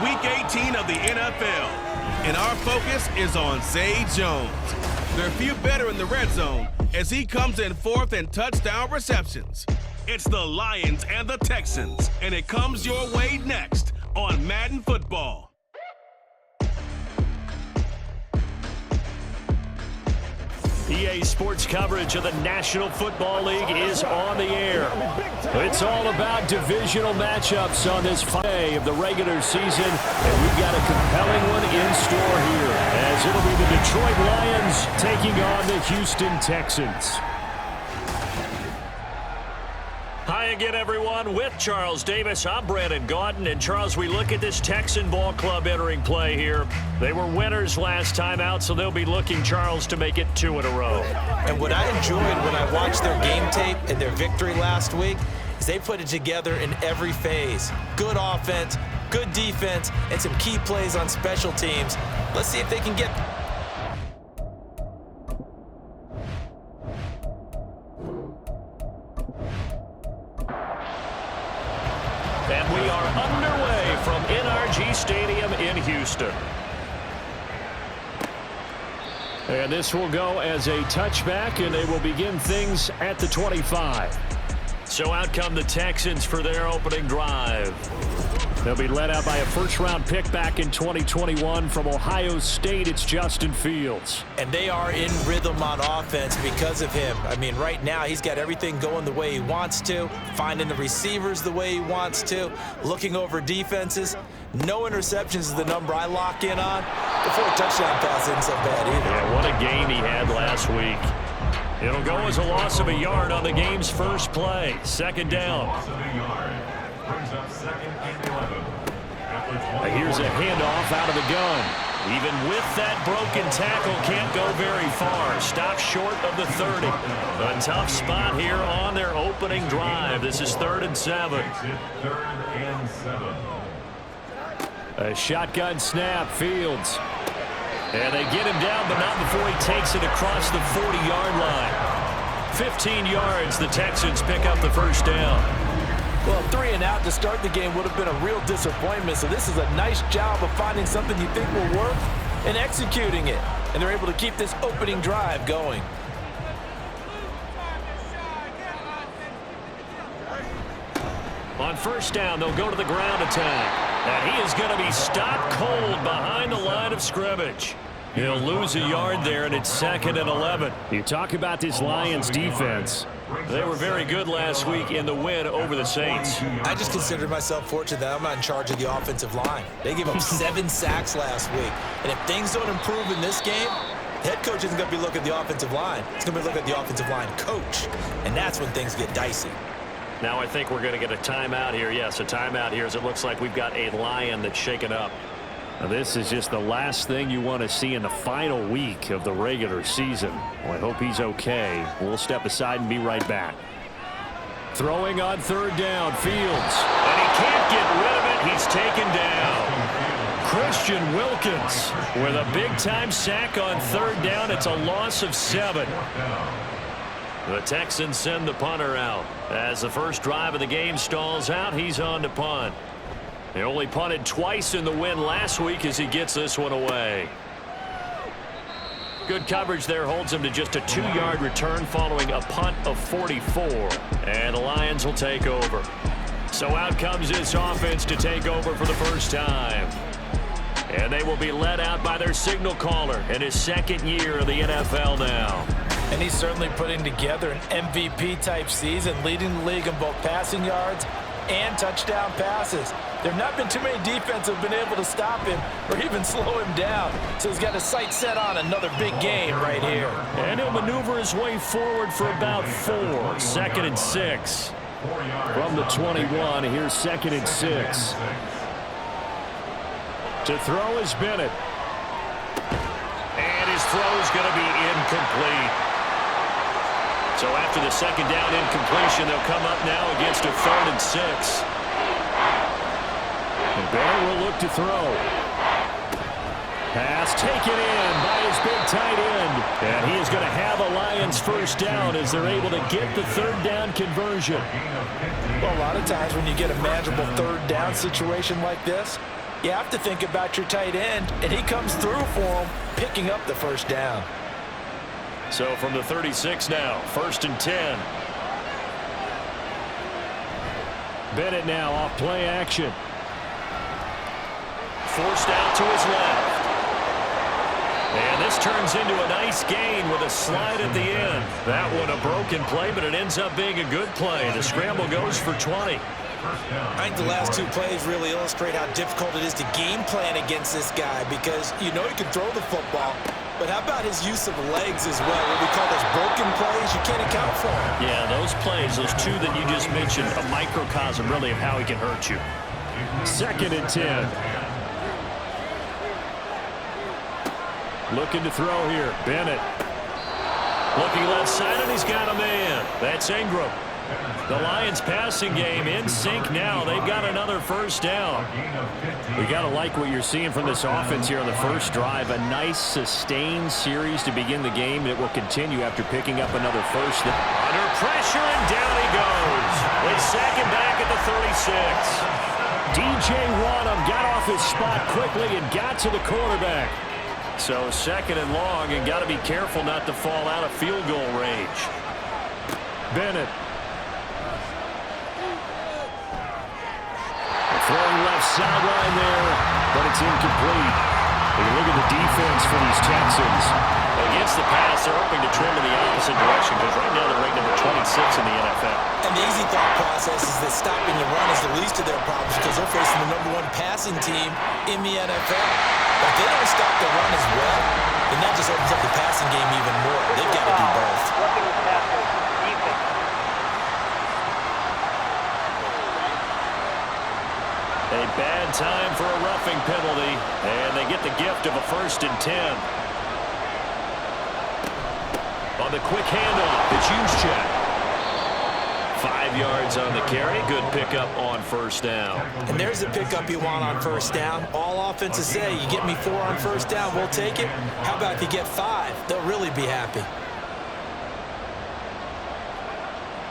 Week 18 of the NFL, and our focus is on Zay Jones. There are few better in the red zone as he comes in fourth in touchdown receptions. It's the Lions and the Texans, and it comes your way next on Madden Football. EA Sports coverage of the National Football League is on the air. It's all about divisional matchups on this day of the regular season, and we've got a compelling one in store here, as it'll be the Detroit Lions taking on the Houston Texans. Hi again, everyone. With Charles Davis, I'm Brandon Gaudin. And, Charles, we look at this Texan ball club entering play here. They were winners last time out, so they'll be looking, Charles, to make it 2 in a row. And what I enjoyed when I watched their game tape and their victory last week is they put it together in every phase. Good offense, good defense, and some key plays on special teams. Let's see if they can get... And we are underway from NRG Stadium in Houston. And this will go as a touchback, and they will begin things at the 25. So out come the Texans for their opening drive. They'll be led out by a first-round pick back in 2021 from Ohio State. It's Justin Fields. And they are in rhythm on offense because of him. I mean, right now, he's got everything going the way he wants to, finding the receivers the way he wants to, looking over defenses. No interceptions is the number I lock in on. The 4 touchdown pass isn't so bad either. Yeah, what a game he had last week. It'll go as a loss of a yard on the game's first play. Second down. Here's a handoff out of the gun. Even with that broken tackle, can't go very far. Stop short of the 30. A tough spot here on their opening drive. This is 3rd and 7. A shotgun snap, Fields. And they get him down, but not before he takes it across the 40-yard line. 15 yards, the Texans pick up the first down. Well, 3 and out to start the game would have been a real disappointment, so this is a nice job of finding something you think will work and executing it. And they're able to keep this opening drive going. On first down, they'll go to the ground attack. And he is going to be stopped cold behind the line of scrimmage. He'll lose a yard there, and it's 2nd and 11. You talk about this Lions defense. They were very good last week in the win over the Saints. I just consider myself fortunate that I'm not in charge of the offensive line. They gave up 7 sacks last week. And if things don't improve in this game, the head coach isn't going to be looking at the offensive line. He's going to be looking at the offensive line coach. And that's when things get dicey. Now I think we're going to get a timeout here. Yes, a timeout here as it looks like we've got a Lion that's shaken up. Now, this is just the last thing you want to see in the final week of the regular season. Well, I hope he's okay. We'll step aside and be right back. Throwing on 3rd down, Fields. And he can't get rid of it. He's taken down. Christian Wilkins with a big-time sack on 3rd down. It's a loss of 7. The Texans send the punter out. As the first drive of the game stalls out, he's on to punt. He only punted twice in the win last week as he gets this one away. Good coverage there holds him to just a 2-yard return following a punt of 44. And the Lions will take over. So out comes this offense to take over for the first time. And they will be led out by their signal caller in his 2nd year of the NFL now. And he's certainly putting together an MVP-type season, leading the league in both passing yards and touchdown passes. There have not been too many defenses that have been able to stop him or even slow him down. So he's got his sights set on another big game right here. And he'll maneuver his way forward for about 4. 2nd and 6. From the 21, here's 2nd and 6. To throw is Bennett. And his throw is going to be incomplete. So after the 2nd down incompletion, they'll come up now against a 3rd and 6. And Bennett will look to throw. Pass taken in by his big tight end. And he is going to have a Lions first down as they're able to get the 3rd down conversion. Well, a lot of times when you get a manageable 3rd down situation like this, You have to think about your tight end, and he comes through for him, picking up the first down. So from the 36 now, 1st and 10. Bennett now off play action. Forced out to his left. And this turns into a nice gain with a slide at the end. That one a broken play, but it ends up being a good play. The scramble goes for 20. I think the last two plays really illustrate how difficult it is to game plan against this guy because you know he can throw the football, but how about his use of legs as well? What we call those broken plays, you can't account for them. Yeah, those plays, those two that you just mentioned, a microcosm really of how he can hurt you. 2nd and 10. Looking to throw here. Bennett. Looking left side, and he's got a man. That's Ingram. The Lions passing game in sync now. They've got another first down. We got to like what you're seeing from this offense here on the first drive. A nice sustained series to begin the game. It will continue after picking up another first. Under pressure, and down he goes. They sack him back at the 36. DJ Wadham got off his spot quickly and got to the quarterback. So 2nd and long, and got to be careful not to fall out of field goal range. Bennett. Throwing left sideline there, but it's incomplete. Take a look at the defense for these Texans. Against the pass, they're hoping to trim in the opposite direction because right now they're ranked number 26 in the NFL. And the easy thought process is that stopping the run is the least of their problems because they're facing the #1 passing team in the NFL. But if they don't stop the run as well, then that just opens up the passing game even more. They've got to do both. A bad time for a roughing penalty, and they get the gift of a 1st and 10. On the quick handoff, it's Juszczyk. 5 yards on the carry. Good pickup on first down. And there's the pickup you want on first down. All offenses say, you get me 4 on first down, we'll take it. How about if you get 5? They'll really be happy.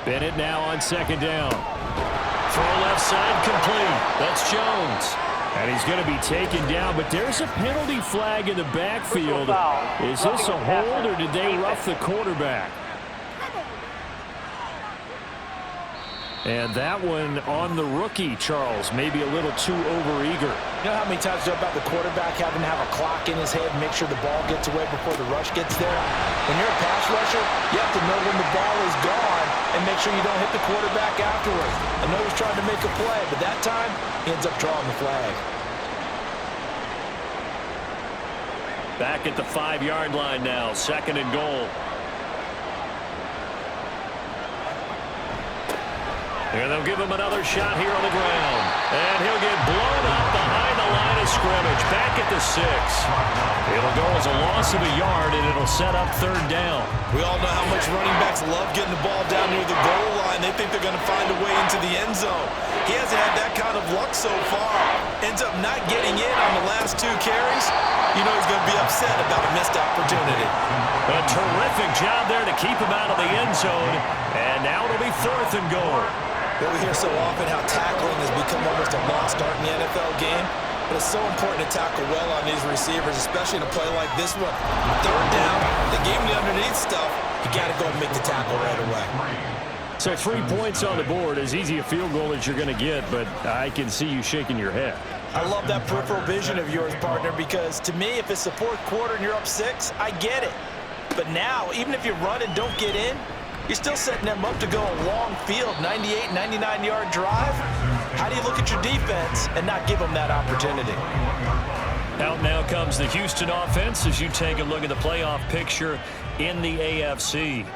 Bennett now on 2nd down. Throw left side complete. That's Jones. And he's going to be taken down, but there's a penalty flag in the backfield. Is this a hold, or did they rough the quarterback? And that one on the rookie, Charles, maybe a little too overeager. You know how many times you know about the quarterback having to have a clock in his head, make sure the ball gets away before the rush gets there? When you're a pass rusher, you have to know when the ball is gone and make sure you don't hit the quarterback afterwards. I know he's trying to make a play, but that time, he ends up drawing the flag. Back at the 5-yard line now, 2nd and goal. And they'll give him another shot here on the ground. And he'll get blown up behind the line of scrimmage. Back at the 6. It'll go as a loss of a yard, and it'll set up 3rd down. We all know how much running backs love getting the ball down near the goal line. They think they're going to find a way into the end zone. He hasn't had that kind of luck so far. Ends up not getting in on the last 2 carries. You know he's going to be upset about a missed opportunity. A terrific job there to keep him out of the end zone. And now it'll be 4th and goal. But we hear so often how tackling has become almost a lost art in the NFL game. But it's so important to tackle well on these receivers, especially in a play like this one. 3rd down, the game the underneath stuff, you got to go and make the tackle right away. So 3 points on the board, as easy a field goal as you're going to get, but I can see you shaking your head. I love that peripheral vision of yours, partner, because to me, if it's the 4th quarter and you're up 6, I get it. But now, even if you run and don't get in, you're still setting them up to go a long field, 98, 99-yard drive. How do you look at your defense and not give them that opportunity? Out now comes the Houston offense as you take a look at the playoff picture in the AFC.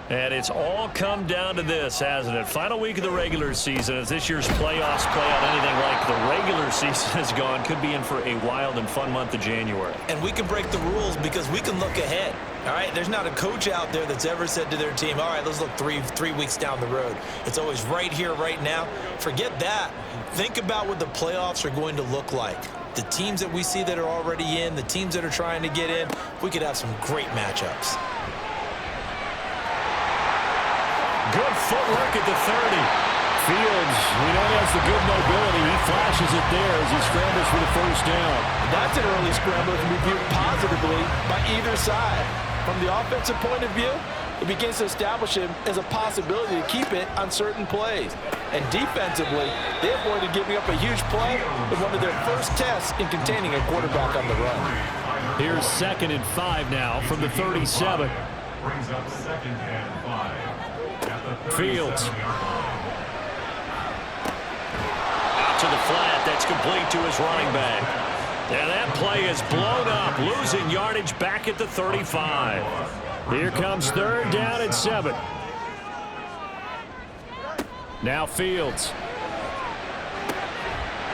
And it's all come down to this, hasn't it? Final week of the regular season. As this year's playoffs play out anything like the regular season has gone, could be in for a wild and fun month of January. And we can break the rules because we can look ahead. All right, there's not a coach out there that's ever said to their team, all right, let's look three weeks down the road. It's always right here, right now. Forget that. Think about what the playoffs are going to look like. The teams that we see that are already in, the teams that are trying to get in, we could have some great matchups. Good footwork at the 30. Fields, we know he has the good mobility. He flashes it there as he scrambles for the first down. That's an early scramble that can be viewed positively by either side. From the offensive point of view, it begins to establish him as a possibility to keep it on certain plays. And defensively, they avoided giving up a huge play in one of their first tests in containing a quarterback on the run. Here's 2nd and 5 now from the 37. Brings up 2nd and 5. Fields. Out to the flat. That's complete to his running back. And that play is blown up, losing yardage back at the 35. Here comes 3rd down and 7. Now Fields.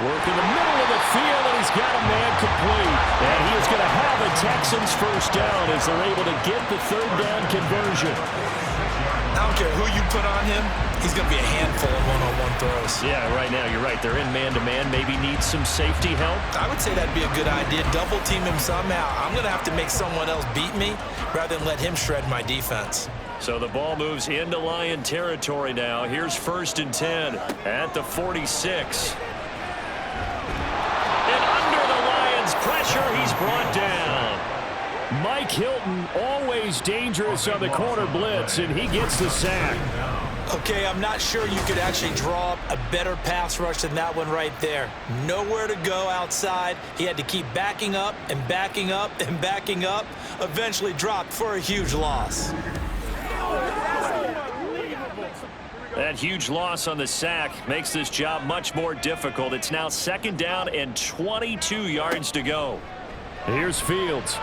Work in the middle of the field, and he's got a man complete. And he is going to have the Texans first down as they're able to get the 3rd down conversion. I don't care who you put on him, he's going to be a handful of one-on-one throws. Yeah, right now, you're right. They're in man-to-man. Maybe need some safety help. I would say that'd be a good idea. Double team him somehow. I'm going to have to make someone else beat me rather than let him shred my defense. So the ball moves into Lion territory now. Here's 1st and 10 at the 46. And under the Lions' pressure, he's brought down. Mike Hilton, always dangerous on the corner blitz, and he gets the sack. Okay, I'm not sure you could actually draw up a better pass rush than that one right there. Nowhere to go outside. He had to keep backing up and backing up and backing up. Eventually dropped for a huge loss. That huge loss on the sack makes this job much more difficult. It's now 2nd down and 22 yards to go. Here's Fields.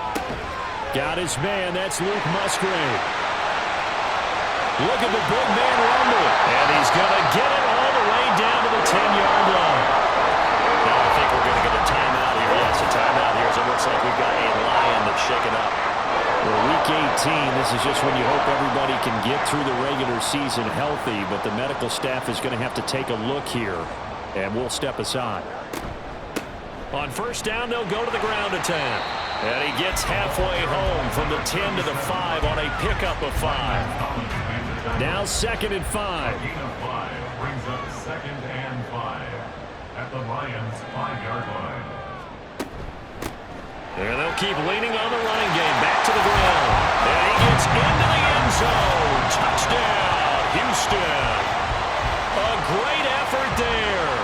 Got his man. That's Luke Musgrave. Look at the big man rumble. And he's going to get it all the way down to the 10-yard line. Now I think we're going to get a timeout here. Yes, a timeout here as it looks like we've got a Lion that's shaken up. Well, Week 18, this is just when you hope everybody can get through the regular season healthy, but the medical staff is going to have to take a look here, and we'll step aside. On 1st down, they'll go to the ground attack. And he gets halfway home from the 10 to the 5 on a pickup of 5. Now 2nd and 5. Brings up 2nd and 5 at the Lions' 5-yard line. And they'll keep leaning on the running game. Back to the ground. And he gets into the end zone. Touchdown, Houston. A great effort there.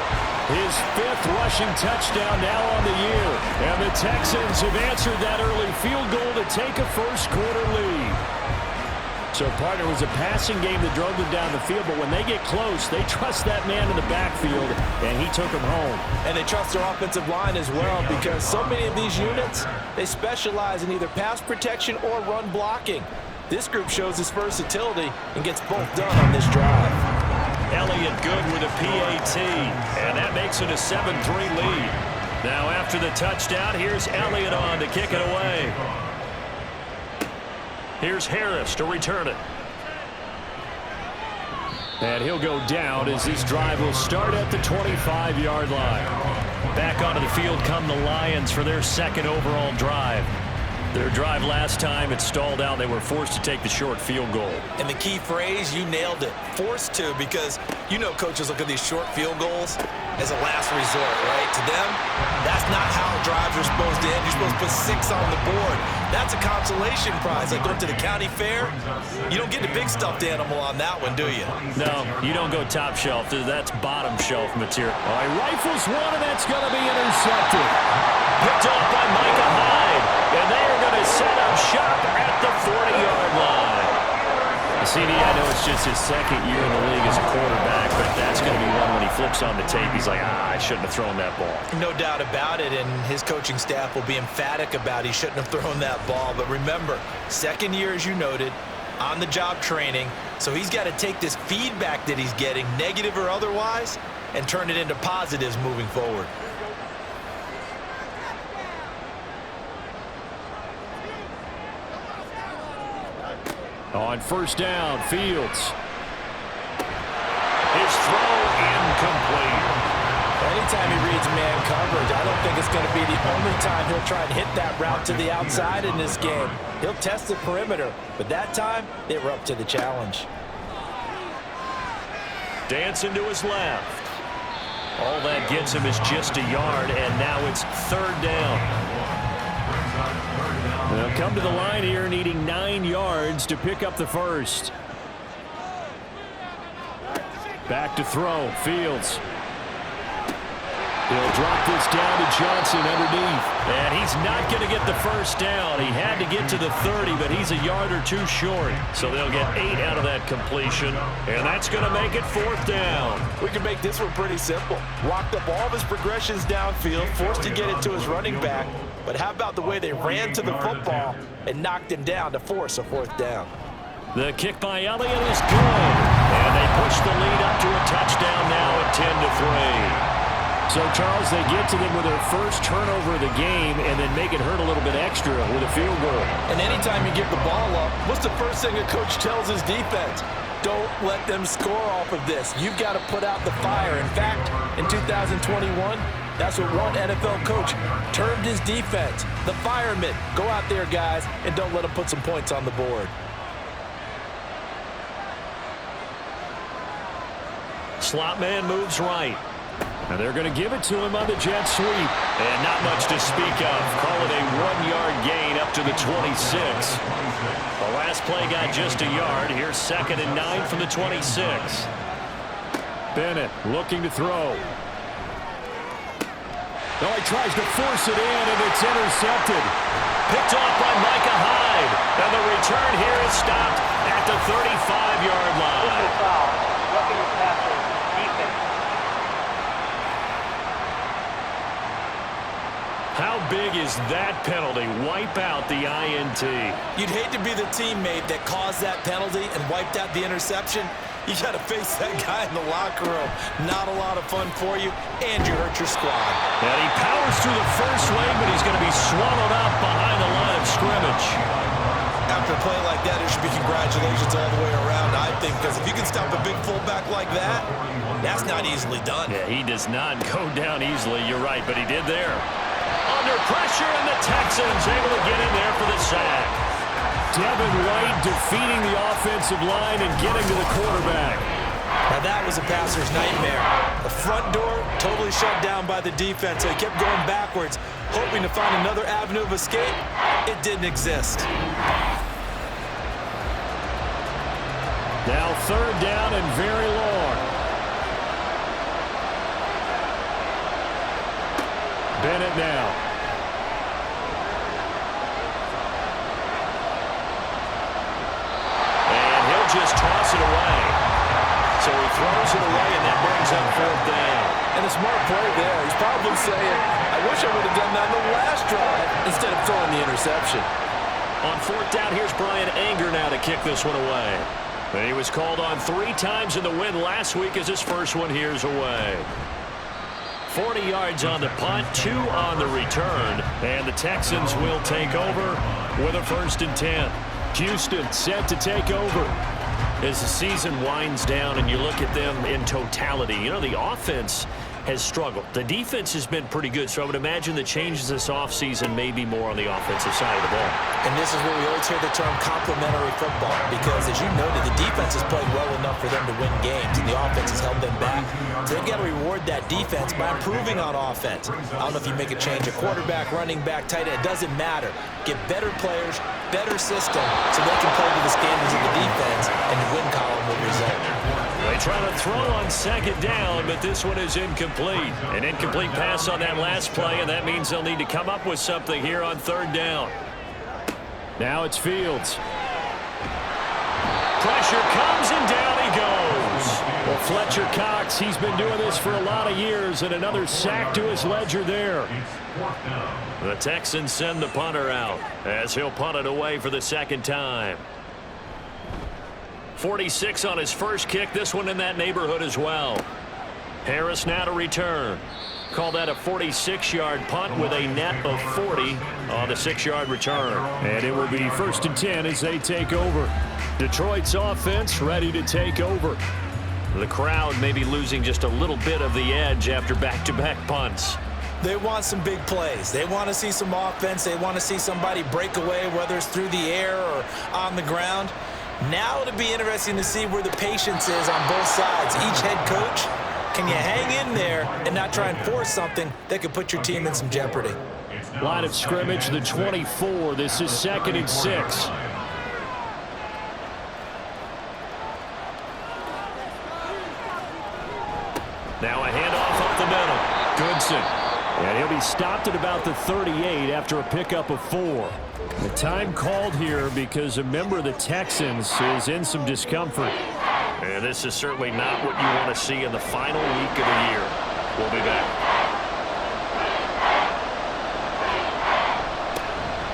His 5th rushing touchdown now on the year. And the Texans have answered that early field goal to take a first-quarter lead. So, partner, it was a passing game that drove them down the field, but when they get close, they trust that man in the backfield, and he took them home. And they trust their offensive line as well, because so many of these units, they specialize in either pass protection or run blocking. This group shows its versatility and gets both done on this drive. Elliott good with a PAT, and that makes it a 7-3 lead. Now after the touchdown, here's Elliott on to kick it away. Here's Harris to return it. And he'll go down as this drive will start at the 25-yard line. Back onto the field come the Lions for their 2nd overall drive. Their drive last time, it stalled out. They were forced to take the short field goal. And the key phrase, you nailed it. Forced to, because you know coaches look at these short field goals as a last resort, right? To them, that's not how drives are supposed to end. You're supposed to put 6 on the board. That's a consolation prize. Like going to the county fair, you don't get the big stuffed animal on that one, do you? No, you don't go top shelf. That's bottom shelf material. All right, rifles one, and that's going to be intercepted. Picked up by Micah Hyde. And they are going to set up shop at the 40-yard line. CD, I know it's just his 2nd year in the league as a quarterback, but that's going to be one when he flips on the tape. He's like, I shouldn't have thrown that ball. No doubt about it, and his coaching staff will be emphatic about he shouldn't have thrown that ball. But remember, 2nd year, as you noted, on-the-job training, so he's got to take this feedback that he's getting, negative or otherwise, and turn it into positives moving forward. On 1st down, Fields. His throw incomplete. Anytime he reads man coverage, I don't think it's going to be the only time he'll try and hit that route to the outside in this game. He'll test the perimeter, but that time, they were up to the challenge. dancing to his left. All that gets him is just a yard, and now it's third down. They'll come to the line here needing 9 yards to pick up the first. Back to throw, Fields. He'll drop this down to Johnson underneath. And he's not going to get the first down. He had to get to the 30, but he's a yard or two short. So they'll get 8 out of that completion. And that's going to make it fourth down. We can make this one pretty simple. Walked up all of his progressions downfield, forced to get it to his running back. But how about the way they ran to the football and knocked him down to force a fourth down? The kick by Elliott is good. And they push the lead up to a touchdown now at 10-3. So, Charles, they get to them with their first turnover of the game and then make it hurt a little bit extra with a field goal. And anytime you give the ball up, what's the first thing a coach tells his defense? Don't let them score off of this. You've got to put out the fire. In fact, in 2021, that's what one NFL coach termed his defense, the firemen. Go out there, guys, and don't let them put some points on the board. Slot man moves right. And they're going to give it to him on the jet sweep. And not much to speak of. Call it a 1-yard gain up to the 26. The last play got just a yard. Here's 2nd and 9 from the 26. Bennett looking to throw. Oh, he tries to force it in, and it's intercepted. Picked off by Micah Hyde. And the return here is stopped at the 35-yard line. Foul. Roughing the passer. Defense. How big is that penalty? Wipe out the INT. You'd hate to be the teammate that caused that penalty and wiped out the interception. You got to face that guy in the locker room. Not a lot of fun for you, and you hurt your squad. And he powers through the first lane, but he's going to be swallowed up behind the line of scrimmage. After a play like that, there should be congratulations all the way around, I think, because if you can stop a big fullback like that, that's not easily done. Yeah, he does not go down easily. You're right, but he did there. Under pressure, and the Texans able to get in there for the sack. Devin White defeating the offensive line and getting to the quarterback. Now that was a passer's nightmare. The front door totally shut down by the defense, so he kept going backwards, hoping to find another avenue of escape. It didn't exist. Now third down and very long. Bennett now. And he'll just toss it away. So he throws it away, and that brings up fourth down. And a smart play there. He's probably saying, I wish I would have done that on the last drive instead of throwing the interception. On fourth down, here's Brian Anger now to kick this one away. And he was called on 3 times in the win last week as his first one here's away. 40 yards on the punt, 2 on the return, and the Texans will take over with a 1st and 10. Houston set to take over. As the season winds down and you look at them in totality, you know, the offense has struggled. The defense has been pretty good, so I would imagine the changes this offseason may be more on the offensive side of the ball. And this is where we always hear the term complementary football, because as you noted, the defense has played well enough for them to win games, and the offense has held them back. So they've got to reward that defense by improving on offense. I don't know if you make a change, a quarterback, running back, tight end, it doesn't matter. Get better players, better system, so they can play to the standards of the defense, and the win column will result. They try to throw on 2nd down, but this one is incomplete. An incomplete pass on that last play, and that means they'll need to come up with something here on 3rd down. Now it's Fields. Pressure comes, and down he goes. Well, Fletcher Cox, he's been doing this for a lot of years, and another sack to his ledger there. The Texans send the punter out as he'll punt it away for the 2nd time. 46 on his first kick, this one in that neighborhood as well. Harris now to return. Call that a 46-yard punt with a net of 40 on the 6-yard return. And it will be 1st and 10 as they take over. Detroit's offense ready to take over. The crowd may be losing just a little bit of the edge after back-to-back punts. They want some big plays. They want to see some offense. They want to see somebody break away, whether it's through the air or on the ground. Now it'll be interesting to see where the patience is on both sides. Each head coach, can you hang in there and not try and force something that could put your team in some jeopardy? Line of scrimmage, the 24. This is 2nd and 6. Now a handoff up the middle. Goodson. And he'll be stopped at about the 38 after a pickup of 4. The time called here because a member of the Texans is in some discomfort. And this is certainly not what you want to see in the final week of the year. We'll be back.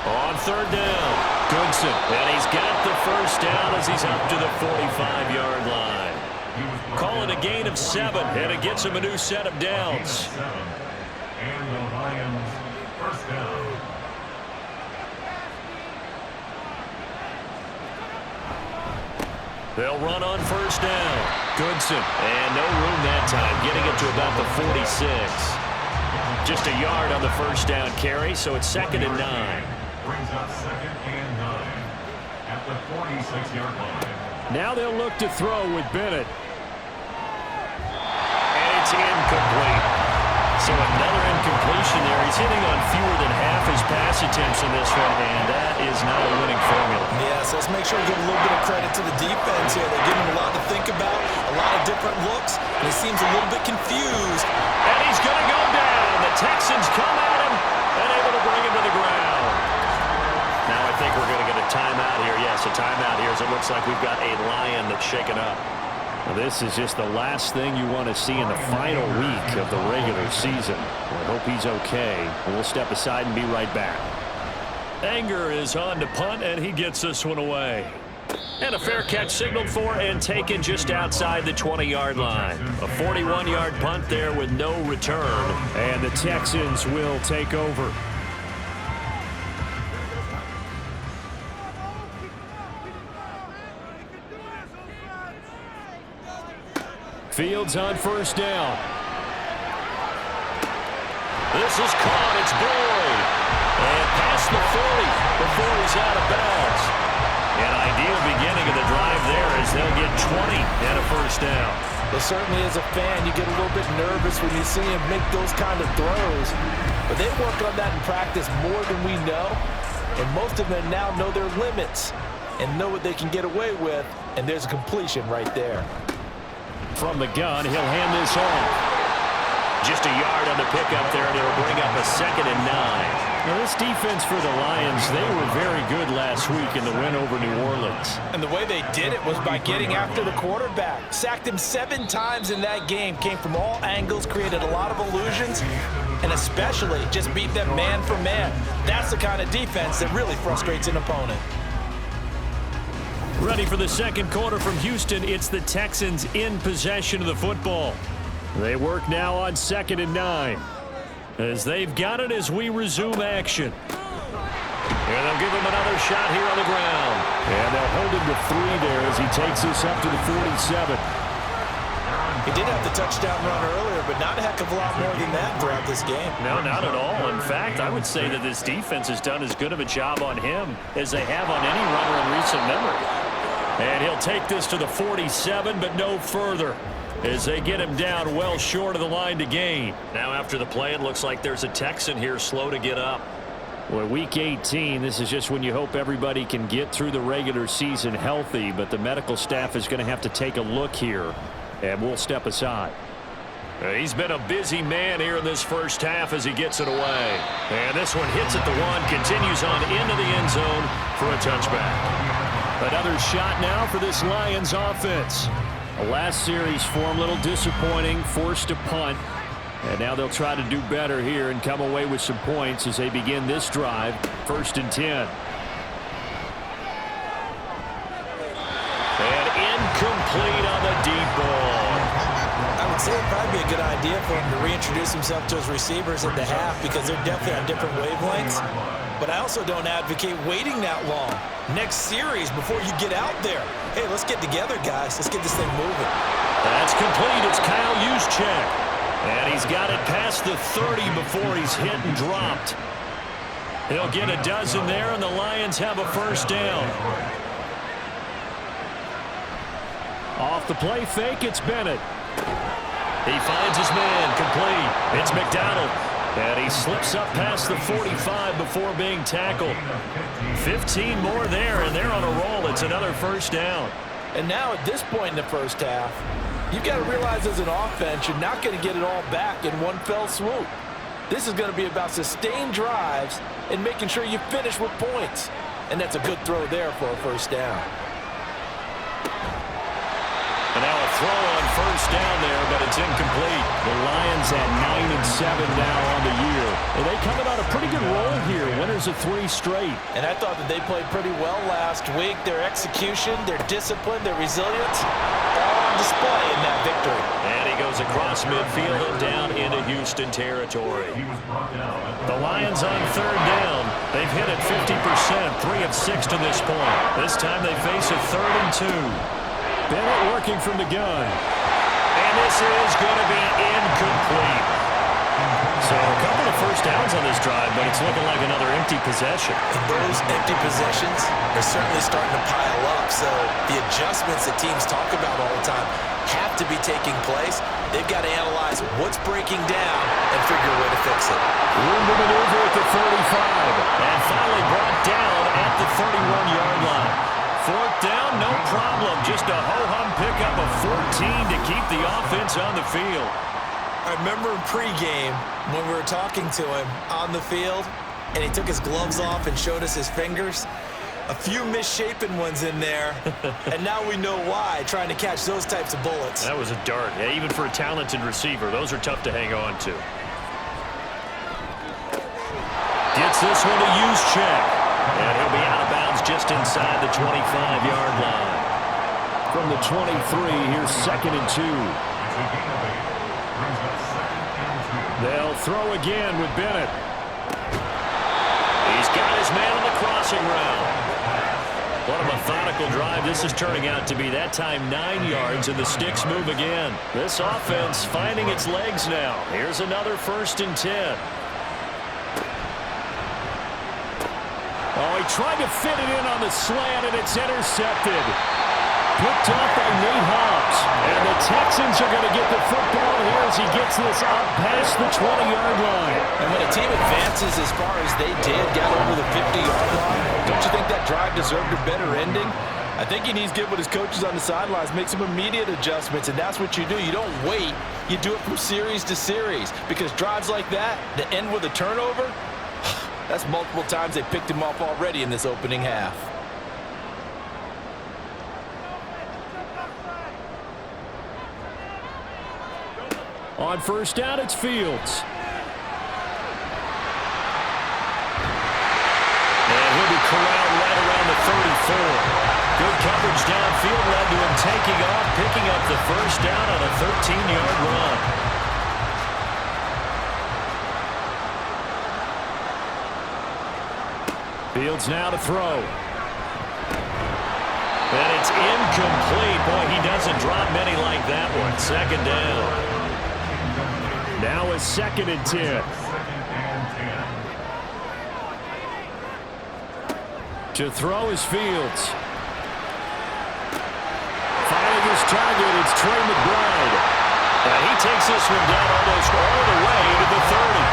On 3rd down, Goodson. And he's got the first down as he's up to the 45-yard line. Calling a gain of 7, and it gets him a new set of downs. And the Lions first down. They'll run on 1st down. Goodson. And no room that time, getting it to about the 46. Just a yard on the 1st down carry, so it's 2nd and 9. Brings up 2nd and 9 at the 46-yard line. Now they'll look to throw with Bennett. And it's incomplete. So another incompletion there. He's hitting on fewer than half his pass attempts in this one, and that is not a winning formula. Yes, let's make sure we give a little bit of credit to the defense here. They give him a lot to think about, a lot of different looks, and he seems a little bit confused. And he's going to go down. The Texans come at him and able to bring him to the ground. Now I think we're going to get a timeout here. Yes, a timeout here as it looks like we've got a Lion that's shaken up. Well, this is just the last thing you want to see in the final week of the regular season. I hope he's okay. We'll step aside and be right back. Anger is on to punt, and he gets this one away. And a fair catch signaled for and taken just outside the 20-yard line. A 41-yard punt there with no return. And the Texans will take over. Fields on 1st down. This is caught. It's Boyd. And past the 40 before he's out of bounds. An ideal beginning of the drive there as they'll get 20 and a 1st down. Well, certainly as a fan, you get a little bit nervous when you see him make those kind of throws. But they work on that in practice more than we know. And most of them now know their limits and know what they can get away with. And there's a completion right there. From the gun, he'll hand this off. Just a yard on the pickup there, and it'll bring up a 2nd and 9. Now, this defense for the Lions, they were very good last week in the win over New Orleans. And the way they did it was by getting after the quarterback. Sacked him 7 times in that game. Came from all angles, created a lot of illusions, and especially just beat them man for man. That's the kind of defense that really frustrates an opponent. Ready for the 2nd quarter from Houston. It's the Texans in possession of the football. They work now on 2nd and 9. As they've got it as we resume action. And they'll give him another shot here on the ground. And they'll hold him to 3 there as he takes this up to the 47. He did have the touchdown run earlier, but not a heck of a lot more than that throughout this game. No, not at all. In fact, I would say that this defense has done as good of a job on him as they have on any runner in recent memory. And he'll take this to the 47, but no further, as they get him down well short of the line to gain. Now after the play, it looks like there's a Texan here slow to get up. Well, week 18, this is just when you hope everybody can get through the regular season healthy, but the medical staff is going to have to take a look here, and we'll step aside. He's been a busy man here in this first half as he gets it away. And this one hits at the 1, continues on into the end zone for a touchback. Another shot now for this Lions offense. The last series for him, a little disappointing, forced to punt. And now they'll try to do better here and come away with some points as they begin this drive, 1st and 10. And incomplete on the deep ball. I would say it'd probably be a good idea for him to reintroduce himself to his receivers at the half because they're definitely on different wavelengths. But I also don't advocate waiting that long. Next series before you get out there. Hey, let's get together, guys. Let's get this thing moving. That's complete. It's Kyle Juszczyk. And he's got it past the 30 before he's hit and dropped. He'll get a dozen there, and the Lions have a 1st down. Off the play fake, it's Bennett. He finds his man, complete. It's McDonald. And he slips up past the 45 before being tackled. 15 more there, and they're on a roll. It's another first down. And now at this point in the first half, you've got to realize as an offense, you're not going to get it all back in one fell swoop. This is going to be about sustained drives and making sure you finish with points. And that's a good throw there for a first down. And now a throw on first down there, but it's incomplete. The Lions at 9-7 now on the year. And they coming on a pretty good roll here. Winners of 3 straight. And I thought that they played pretty well last week. Their execution, their discipline, their resilience, all on display in that victory. And he goes across midfield and down into Houston territory. The Lions on third down. They've hit it 50%, 3 of 6 to this point. This time they face a 3rd and 2. Bennett working from the gun. And this is going to be incomplete. So a couple of first downs on this drive, but it's looking like another empty possession. And those empty possessions are certainly starting to pile up. So the adjustments that teams talk about all the time have to be taking place. They've got to analyze what's breaking down and figure a way to fix it. Room to maneuver at the 35. And finally brought down at the 31-yard line. 4th down, no problem. Just a ho-hum pickup of 14 to keep the offense on the field. I remember in pregame when we were talking to him on the field, and he took his gloves off and showed us his fingers. A few misshapen ones in there, and now we know why, trying to catch those types of bullets. That was a dart. Yeah, even for a talented receiver, those are tough to hang on to. Gets this one to use check. And he'll be out of bounds just inside the 25-yard line. From the 23, here's 2nd and 2. They'll throw again with Bennett. He's got his man on the crossing route. What a methodical drive this is turning out to be. That time 9 yards, and the sticks move again. This offense finding its legs now. Here's another 1st and 10. Oh, he tried to fit it in on the slant, and it's intercepted. Picked off by Nate Hobbs. And the Texans are going to get the football here as he gets this up past the 20-yard line. And when a team advances as far as they did, got over the 50-yard line, don't you think that drive deserved a better ending? I think he needs to get with his coaches on the sidelines, make some immediate adjustments, and that's what you do. You don't wait. You do it from series to series, because drives like that end with a turnover, that's multiple times they picked him off already in this opening half. On first down, it's Fields. And he'll be corralled right around the 34. Good coverage downfield led to him taking off, picking up the first down on a 13-yard run. Fields now to throw. And it's incomplete. Boy, he doesn't drop many like that one. 2nd down. Now a 2nd and 10. To throw is Fields. Finding his target, it's Trey McBride. And he takes this one down almost all the way to the 30.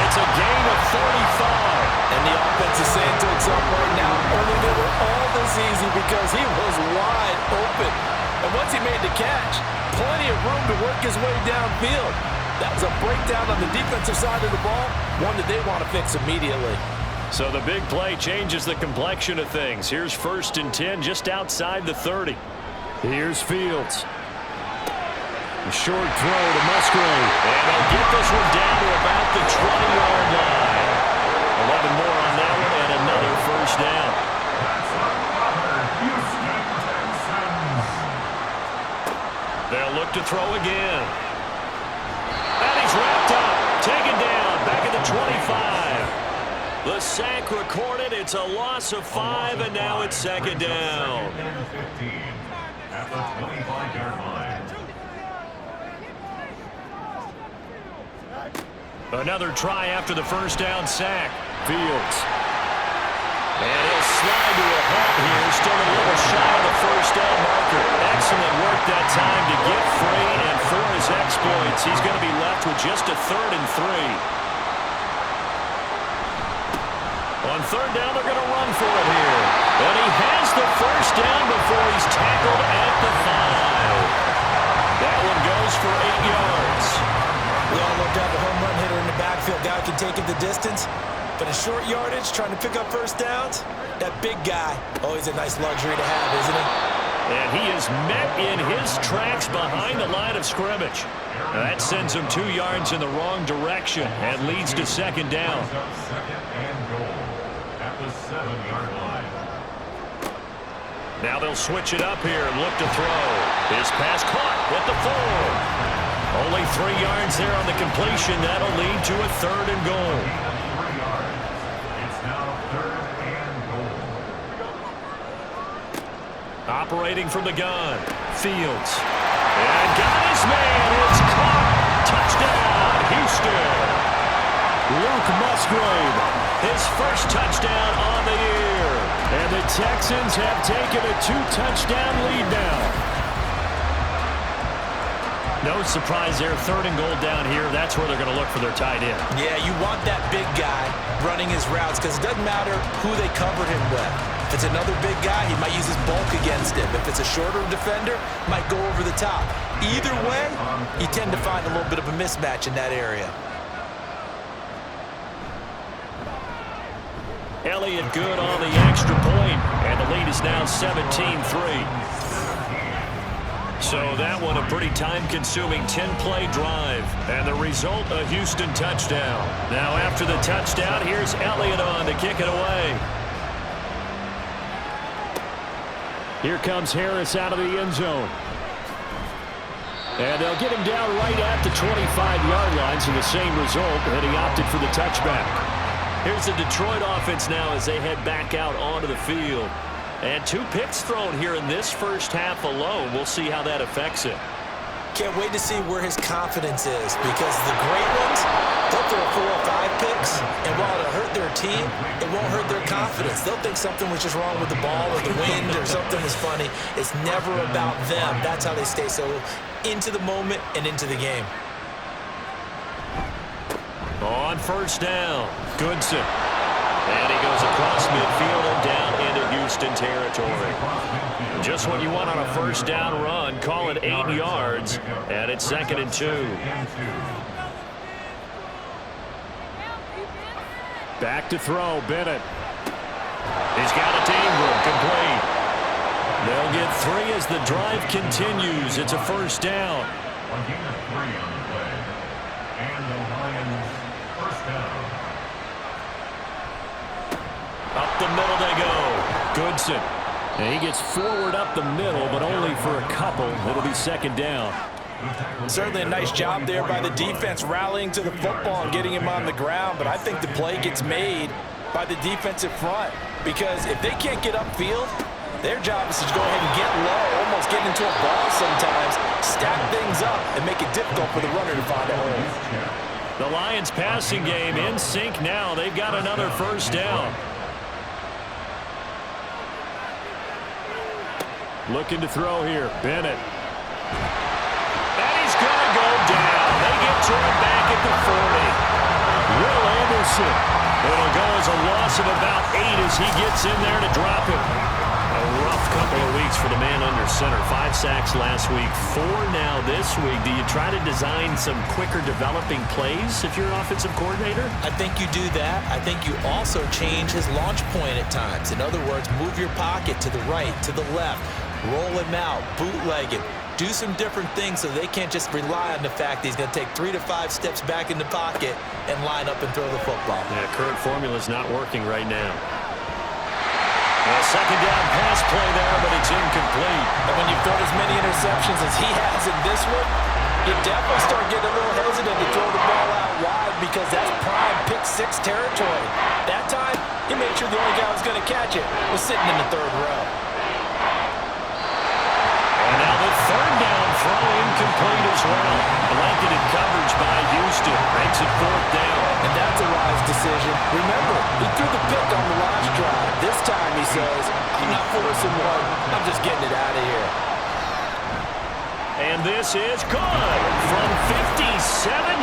It's a gain of 45. And the offense is saying to itself right now, only they were all this easy because he was wide open. And once he made the catch, plenty of room to work his way downfield. That was a breakdown on the defensive side of the ball, one that they want to fix immediately. So the big play changes the complexion of things. Here's 1st and 10 just outside the 30. Here's Fields. A short throw to Musgrave. And they'll get this one down to about the 20-yard line. 11 more on that one and another first down. They'll look to throw again. And he's wrapped up. Taken down. Back at the 25. The sack recorded. It's a loss of 5, and now it's 2nd down. At the 25-yard line. Another try after the first down sack. Fields. And he'll slide to a halt here. Still a little shy of the first down marker. Excellent work work that time to get free, and for his exploits, he's going to be left with just a 3rd and 3. On 3rd down, they're going to run for it here. And he has the 1st down before he's tackled at the 5. That one goes for 8 yards. We all love to have a home run hitter in the backfield. Guy can take it the distance. But in short yardage, trying to pick up 1st downs, that big guy, always a nice luxury to have, isn't he? And he is met in his tracks behind the line of scrimmage. Now that sends him 2 yards in the wrong direction and leads to 2nd down. 2nd and goal at the 7-yard line. Now they'll switch it up here and look to throw. His pass caught at the 4. Only 3 yards there on the completion. That'll lead to a 3rd and goal. 3 yards. It's now 3rd and goal. Operating from the gun. Fields. And got his man. It's caught. Touchdown, Houston. Luke Musgrave, his 1st touchdown on the year. And the Texans have taken a 2-touchdown lead now. No surprise there, 3rd and goal down here. That's where they're going to look for their tight end. Yeah, you want that big guy running his routes because it doesn't matter who they covered him with. If it's another big guy, he might use his bulk against him. If it's a shorter defender, might go over the top. Either way, you tend to find a little bit of a mismatch in that area. Elliott good on the extra point, and the lead is now 17-3. So that one a pretty time-consuming 10-play drive, and the result a Houston touchdown. Now after the touchdown, here's Elliott on to kick it away. Here comes Harris out of the end zone. And they'll get him down right at the 25-yard line, so the same result, and he opted for the touchback. Here's the Detroit offense now as they head back out onto the field. And 2 picks thrown here in this 1st half alone. We'll see how that affects it. Can't wait to see where his confidence is because the great ones, they'll throw 4 or 5 picks, and while it'll hurt their team, it won't hurt their confidence. They'll think something was just wrong with the ball or the wind or something was funny. It's never about them. That's how they stay so into the moment and into the game. On 1st down, Goodson. And he goes across midfield and down into Houston territory. Just what you want on a 1st down run. Call it 8 yards, and it's 2nd and 2. Back to throw, Bennett. He's got it to Ingram, complete. They'll get 3 as the drive continues. It's a 1st down. On gain of 3 on the play. And the Lions 1st down. Up the middle they go. Goodson. And he gets forward up the middle, but only for a couple. It'll be 2nd down. Certainly a nice job there by the defense rallying to the football and getting him on the ground, but I think the play gets made by the defensive front because if they can't get upfield, their job is to go ahead and get low, almost get into a ball sometimes, stack things up, and make it difficult for the runner to find a hole. The Lions passing game in sync now. They've got another 1st down. Looking to throw here, Bennett. And he's going to go down. They get to him back at the 40. Will Anderson. It'll go as a loss of about 8 as he gets in there to drop him. A rough couple of weeks for the man under center. 5 sacks last week, 4 now this week. Do you try to design some quicker developing plays if you're an offensive coordinator? I think you do that. I think you also change his launch point at times. In other words, move your pocket to the right, to the left, roll him out, bootleg him. Do some different things so they can't just rely on the fact that he's going to take 3 to 5 steps back in the pocket and line up and throw the football. Yeah, current formula is not working right now. A 2nd down pass play there, but it's incomplete. And when you've thrown as many interceptions as he has in this one, you definitely start getting a little hesitant to throw the ball out wide because that's prime pick 6 territory. That time, he made sure the only guy who was going to catch it was sitting in the 3rd row. And now the 3rd down throw incomplete as well. Blanketed coverage by Houston makes it 4th down. And that's a wise decision. Remember, he threw the pick on the last drive. This time he says, I'm not forcing one. I'm just getting it out of here. this is good from 57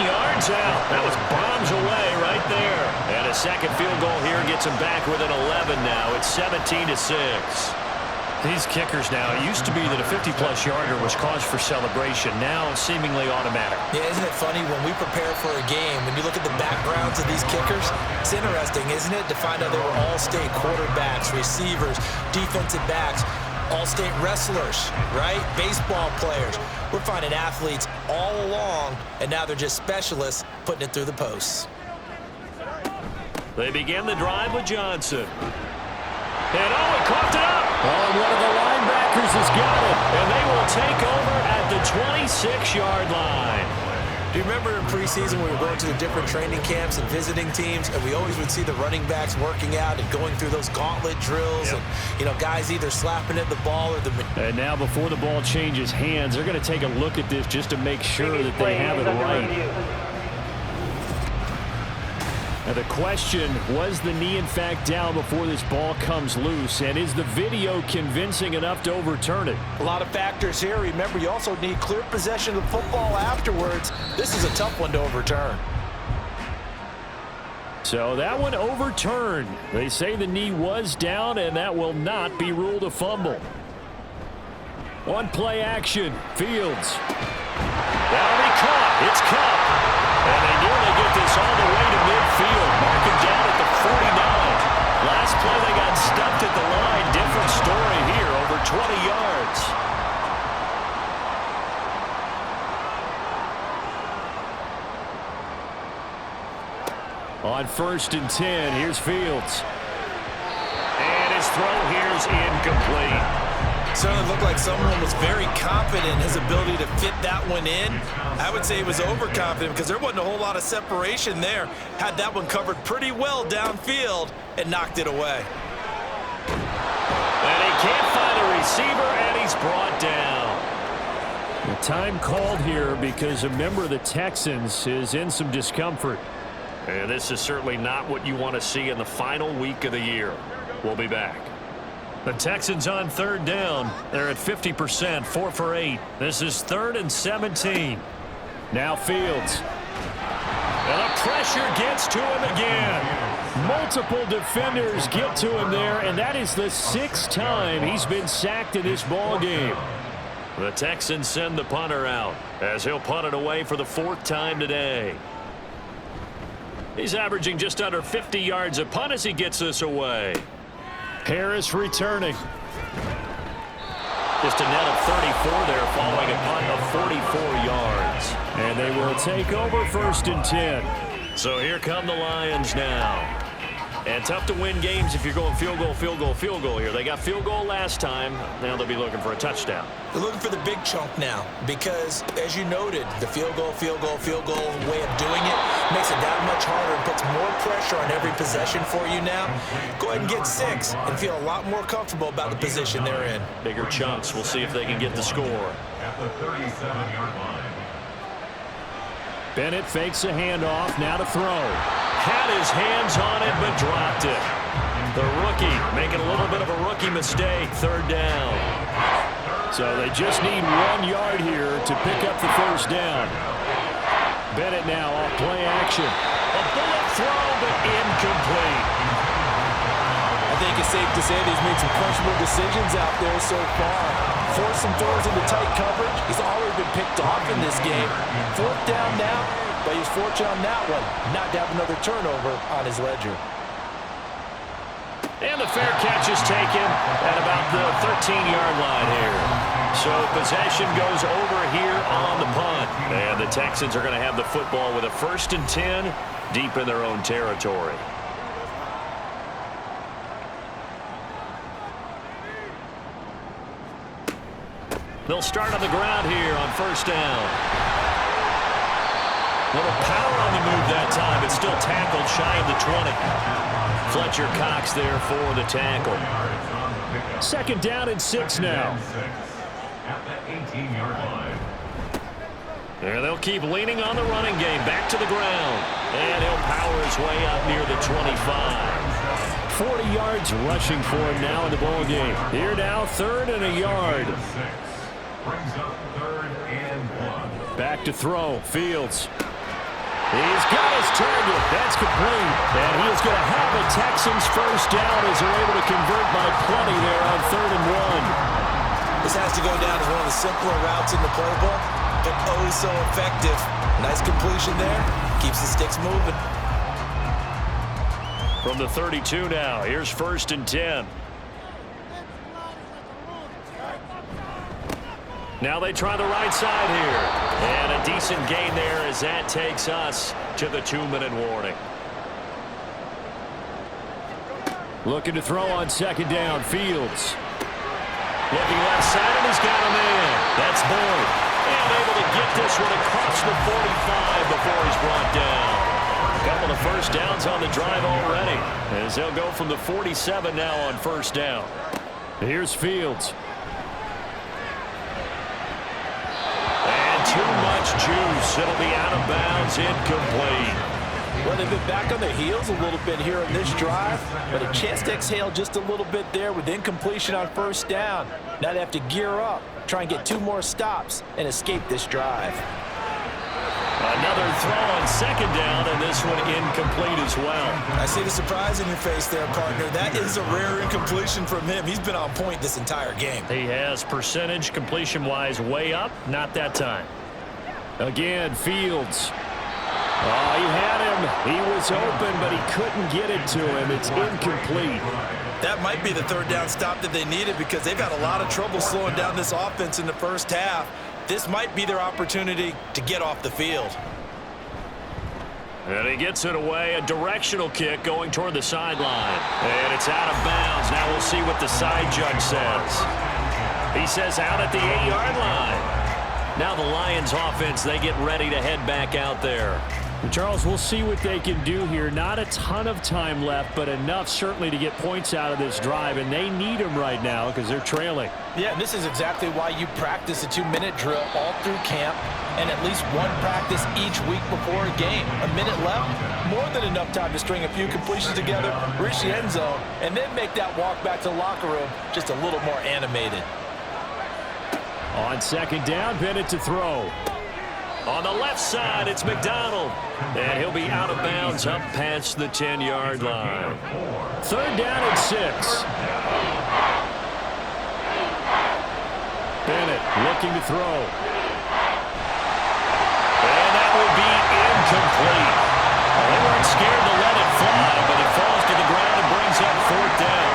yards out. That was bombs away right there. And a second field goal here gets him back within 11 now. It's 17-6. These kickers now, it used to be that a 50-plus yarder was cause for celebration. Now seemingly automatic. Yeah, isn't it funny when we prepare for a game, when you look at the backgrounds of these kickers, it's interesting, isn't it, to find out they were all-state quarterbacks, receivers, defensive backs, all-state wrestlers, right? Baseball players. We're finding athletes all along, and now they're just specialists putting it through the posts. They begin the drive with Johnson. And he coughed it up. Oh, one of the linebackers has got it. And they will take over at the 26-yard line. Do you remember in preseason when we were going to the different training camps and visiting teams, and we always would see the running backs working out and going through those gauntlet drills, and, you know, guys either slapping at the ball or the... And now before the ball changes hands, they're going to take a look at this just to make sure that they have it right. Now the question, was the knee in fact down before this ball comes loose? And is the video convincing enough to overturn it? A lot of factors here. Remember, you also need clear possession of the football afterwards. This is a tough one to overturn. So that one overturned. They say the knee was down, and that will not be ruled a fumble. On play action, Fields. That'll be caught. It's caught. And they nearly get this all the way to midfield. Mark it down at the 49. Last play they got stuffed at the line. Different story here, over 20 yards. On 1st and 10, here's Fields. And his throw here's incomplete. Certainly looked like someone was very confident in his ability to fit that one in. I would say he was overconfident because there wasn't a whole lot of separation there. Had that one covered pretty well downfield and knocked it away. And he can't find a receiver, and he's brought down. The time called here because a member of the Texans is in some discomfort. And this is certainly not what you want to see in the final week of the year. We'll be back. The Texans on 3rd down. They're at 50%, 4 for 8. This is 3rd and 17. Now Fields. And the pressure gets to him again. Multiple defenders get to him there, and that is the 6th time he's been sacked in this ball game. The Texans send the punter out as he'll punt it away for the 4th time today. He's averaging just under 50 yards a punt as he gets this away. Harris returning. Just a net of 34 there following a punt of 44 yards. And they will take over 1st and 10. So here come the Lions now. And tough to win games if you're going field goal, field goal, field goal here. They got field goal last time. Now they'll be looking for a touchdown. They're looking for the big chunk now because, as you noted, the field goal way of doing it makes it that much harder and puts more pressure on every possession for you now. Go ahead and get 6 and feel a lot more comfortable about the position they're in. Bigger chunks. We'll see if they can get the score. At the 37-yard line. Bennett fakes a handoff. Now to throw. Had his hands on it, but dropped it. The rookie making a little bit of a rookie mistake. 3rd down. So they just need 1 yard here to pick up the 1st down. Bennett now off play action. A bullet throw, but incomplete. I think it's safe to say that he's made some questionable decisions out there so far. Forced some throws into tight coverage. He's already been picked off in this game. 4th down now, but he's fortunate on that one not to have another turnover on his ledger. And the fair catch is taken at about the 13-yard line here. So possession goes over here on the punt. And the Texans are going to have the football with a 1st and 10 deep in their own territory. They'll start on the ground here on 1st down. Little power on the move that time. It's still tackled shy of the 20. Fletcher Cox there for the tackle. 2nd down and 6 now. At the 18-yard line. There they'll keep leaning on the running game. Back to the ground. And he'll power his way up near the 25. 40 yards rushing for him now in the ball game. Here now, 3rd and a yard. brings up 3rd and 1. Back to throw. Fields. He's got his target. That's complete. And he is going to have the Texans first down as they're able to convert by plenty there on 3rd and 1. This has to go down as one of the simpler routes in the playbook, but oh so effective. Nice completion there. Keeps the sticks moving. From the 32 now, here's 1st and 10. Now they try the right side here. And a decent gain there as that takes us to the 2-minute warning. Looking to throw on 2nd down. Fields. Looking left side, and he's got him in. That's Boyd. And able to get this one across the 45 before he's brought down. A couple of first downs on the drive already, as they'll go from the 47 now on 1st down. Here's Fields. And too much juice. It'll be out of bounds, incomplete. Well, they've been back on their heels a little bit here in this drive, but a chance to exhale just a little bit there with incompletion on 1st down. Now they have to gear up, try and get 2 more stops, and escape this drive. Another throw on 2nd down, and this one incomplete as well. I see the surprise in your face there, partner. That is a rare incompletion from him. He's been on point this entire game. He has percentage completion-wise way up, not that time. Again, Fields. Oh, he had him. He was open, but he couldn't get it to him. It's incomplete. That might be the 3rd down stop that they needed because they've had a lot of trouble slowing down this offense in the 1st half. This might be their opportunity to get off the field. And he gets it away. A directional kick going toward the sideline. And it's out of bounds. Now we'll see what the side judge says. He says out at the 8-yard line. Now the Lions offense, they get ready to head back out there. Charles, we'll see what they can do here. Not a ton of time left, but enough certainly to get points out of this drive, and they need them right now because they're trailing. Yeah, and this is exactly why you practice a 2-minute drill all through camp and at least one practice each week before a game. A minute left, more than enough time to string a few completions together, reach the end zone, and then make that walk back to the locker room just a little more animated. On 2nd down, Bennett to throw. On the left side, it's McDonald. And he'll be out of bounds up past the 10-yard line. 3rd down and 6. Bennett looking to throw. And that will be incomplete. They weren't scared to let it fly, but it falls to the ground and brings up 4th down.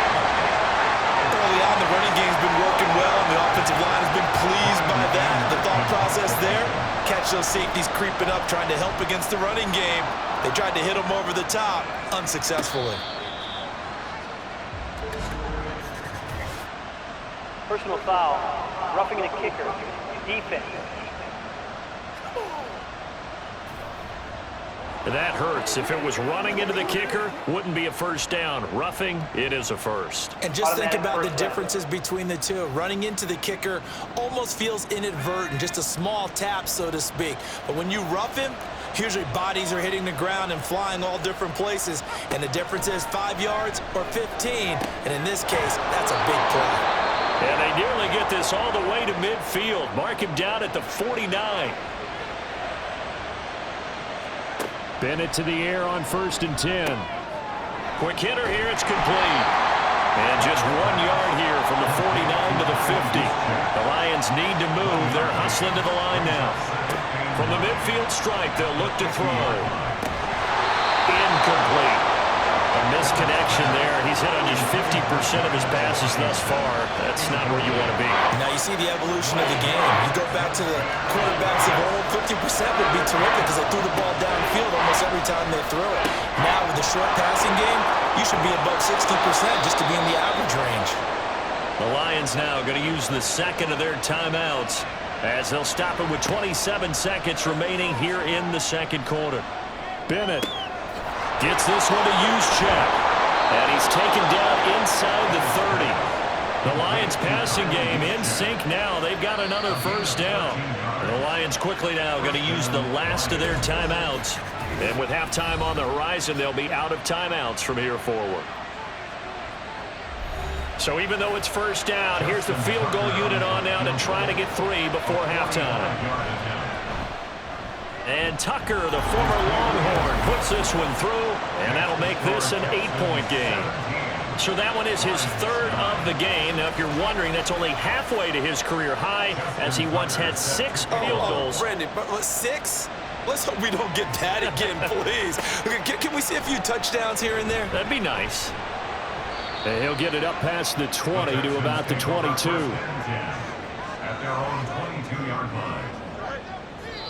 Early on, the running game's been working well, and the offensive line has been pleased by that. The thought process there, catch those safeties creeping up, trying to help against the running game. They tried to hit them over the top, unsuccessfully. Personal foul. Roughing the kicker. Defense. That hurts. If it was running into the kicker, wouldn't be a 1st down. Roughing, it is a 1st. And just think about the differences between the two. Running into the kicker almost feels inadvertent, just a small tap, so to speak. But when you rough him, usually bodies are hitting the ground and flying all different places. And the difference is 5 yards or 15. And in this case, that's a big play. And they nearly get this all the way to midfield. Mark him down at the 49. Bennett to the air on 1st and 10. Quick hitter here, it's complete. And just 1 yard here from the 49 to the 50. The Lions need to move. They're hustling to the line now. From the midfield stripe, they'll look to throw. Incomplete. A misconnection there. He's hit on just 50% of his passes thus far. That's not where you want to be. Now you see the evolution of the game. You go back to the quarterbacks of old, 50% would be terrific because they threw the ball downfield almost every time they threw it. Now with the short passing game, you should be above 60% just to be in the average range. The Lions now going to use the 2nd of their timeouts as they'll stop it with 27 seconds remaining here in the 2nd quarter. Bennett gets this one to use check. And he's taken down inside the 30. The Lions passing game in sync now. They've got another 1st down. And the Lions quickly now going to use the last of their timeouts. And with halftime on the horizon, they'll be out of timeouts from here forward. So even though it's first down, here's the field goal unit on now to try to get 3 before halftime. And Tucker, the former Longhorn, puts this one through, and that'll make this an 8-point game. So that one is his 3rd of the game. Now, if you're wondering, that's only halfway to his career high, as he once had 6 field goals. Brandon, but 6? Let's hope we don't get that again, please. Can we see a few touchdowns here and there? That'd be nice. And he'll get it up past the 20 to about the 22. At their own 22-yard line.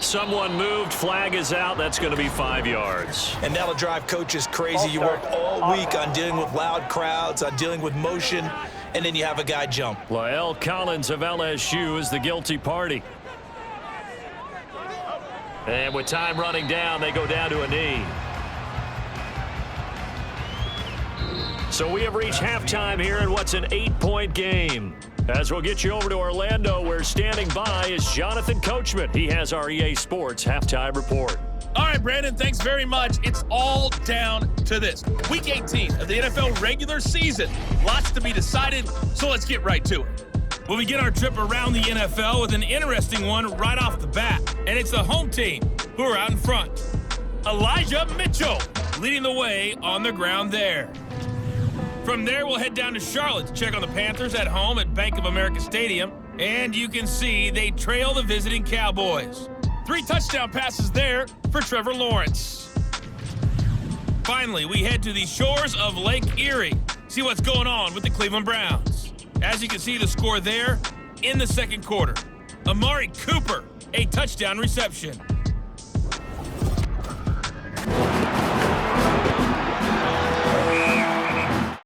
Someone moved, flag is out. That's going to be 5 yards. And that'll drive coaches crazy. You work all week on dealing with loud crowds, on dealing with motion, and then you have a guy jump. La'el Collins of LSU is the guilty party. And with time running down, they go down to a knee. So we have reached halftime here in what's an 8-point game. As we'll get you over to Orlando, where standing by is Jonathan Coachman. He has our EA Sports halftime report. All right, Brandon, thanks very much. It's all down to this. Week 18 of the NFL regular season. Lots to be decided, so let's get right to it. We'll begin our trip around the NFL with an interesting one right off the bat, and it's the home team who are out in front. Elijah Mitchell leading the way on the ground there. From there, we'll head down to Charlotte to check on the Panthers at home at Bank of America Stadium. And you can see they trail the visiting Cowboys. 3 touchdown passes there for Trevor Lawrence. Finally, we head to the shores of Lake Erie. See what's going on with the Cleveland Browns. As you can see the score there in the second quarter. Amari Cooper, a touchdown reception.